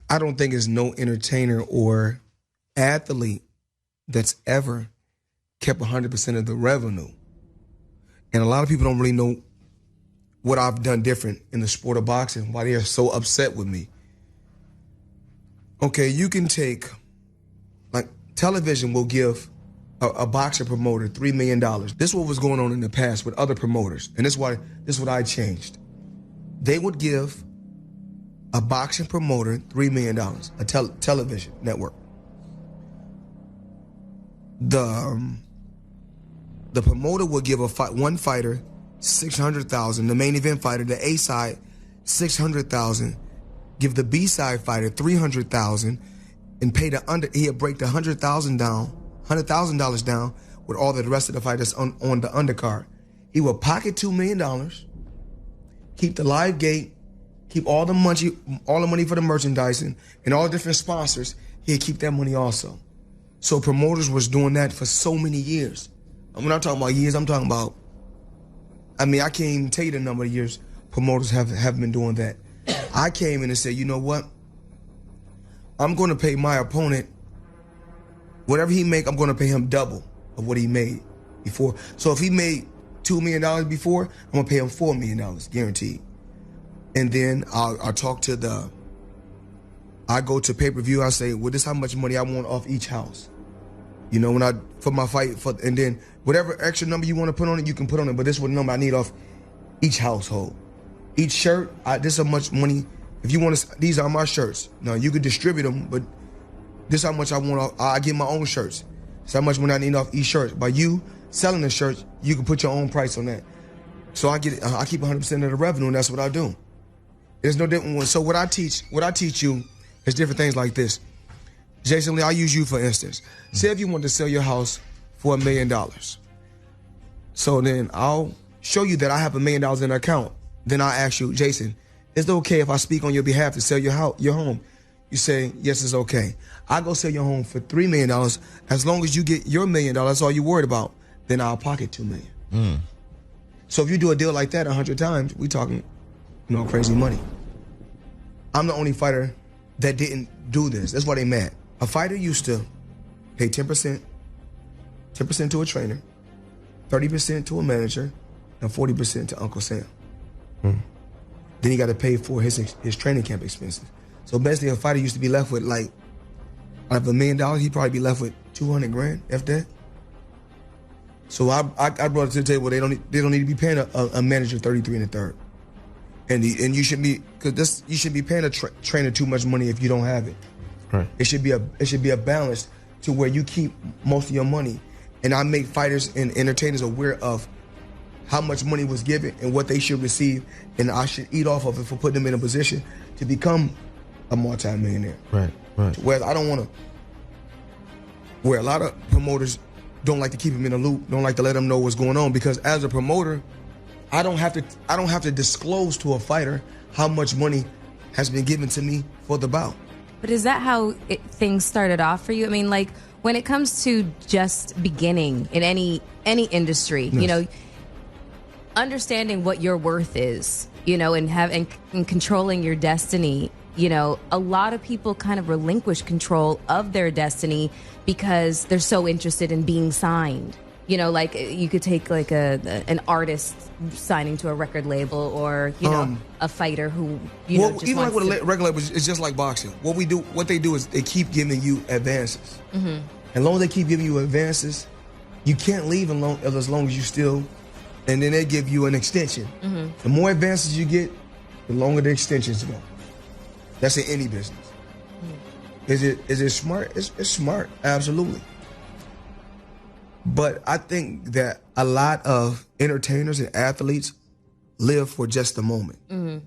I don't think there's no entertainer or athlete that's ever kept 100% of the revenue. And a lot of people don't really know what I've done different in the sport of boxing, why they are so upset with me. Okay, you can take, like, television will give a boxer promoter $3 million. This is what was going on in the past with other promoters, and this is what I changed. They would give a boxing promoter $3 million, a television network. The promoter would give one fighter $600,000, the main event fighter, the A side, $600,000, give the B side fighter $300,000, and pay he'd break the $100,000 down with all the rest of the fighters on the undercard. He would pocket $2 million, keep the live gate, keep all the money for the merchandising and all the different sponsors. He'd keep that money also. So promoters was doing that for so many years. I'm not talking about years, I'm talking about, I can't even tell you the number of years promoters have been doing that. I came in and said, you know what? I'm going to pay my opponent, whatever he make, I'm going to pay him double of what he made before. So if he made $2 million before, I'm going to pay him $4 million, guaranteed. And then I'll talk to I go to pay-per-view, I say, well, this is how much money I want off each house. You know, for my fight, and then whatever extra number you want to put on it, you can put on it, but this is what number I need off each household. Each shirt, this is how much money, if you want to, these are my shirts. Now, you could distribute them, but this is how much I want off, I get my own shirts. This is how much money I need off each shirt. By you selling the shirts, you can put your own price on that. So I keep 100% of the revenue, and that's what I do. There's no different one. So what I teach you is different things like this. Jason Lee, I'll use you for instance. Say if you want to sell your house for $1 million. So then I'll show you that I have $1 million in an account. Then I'll ask you, Jason, is it okay if I speak on your behalf to sell your home? You say, yes, it's okay. I go sell your home for $3 million. As long as you get your $1 million, that's all you're worried about, then I'll pocket $2 million. So if you do a deal like that 100 times, we talking, crazy money. I'm the only fighter that didn't do this. That's why they mad. A fighter used to pay 10% to a trainer, 30% to a manager, and 40% to Uncle Sam. Then he got to pay for his training camp expenses. So basically, a fighter used to be left with, like, out of $1 million, he'd probably be left with $200,000, if that. So I brought it to the table. They don't need to be paying a manager 33 and a third. And you should be, because you should be paying a trainer too much money if you don't have it. Right. It should be a balance to where you keep most of your money, and I make fighters and entertainers aware of how much money was given and what they should receive, and I should eat off of it for putting them in a position to become a multi-millionaire. Right. Whereas I don't want to. Where a lot of promoters don't like to keep them in the loop, don't like to let them know what's going on, because as a promoter, I don't have to disclose to a fighter how much money has been given to me for the bout. But is that how things started off for you? I mean, like, when it comes to just beginning in any industry, yes, understanding what your worth is, and controlling your destiny, a lot of people kind of relinquish control of their destiny because they're so interested in being signed. Like, you could take like an artist signing to a record label, or a fighter who just even like with a record label, it's just like boxing. What they do is they keep giving you advances. Mm-hmm. As long as they keep giving you advances, you can't leave as long as you still. And then they give you an extension. Mm-hmm. The more advances you get, the longer the extensions go. That's in any business. Mm-hmm. Is it smart? It's smart, absolutely. But I think that a lot of entertainers and athletes live for just the moment. Mm-hmm.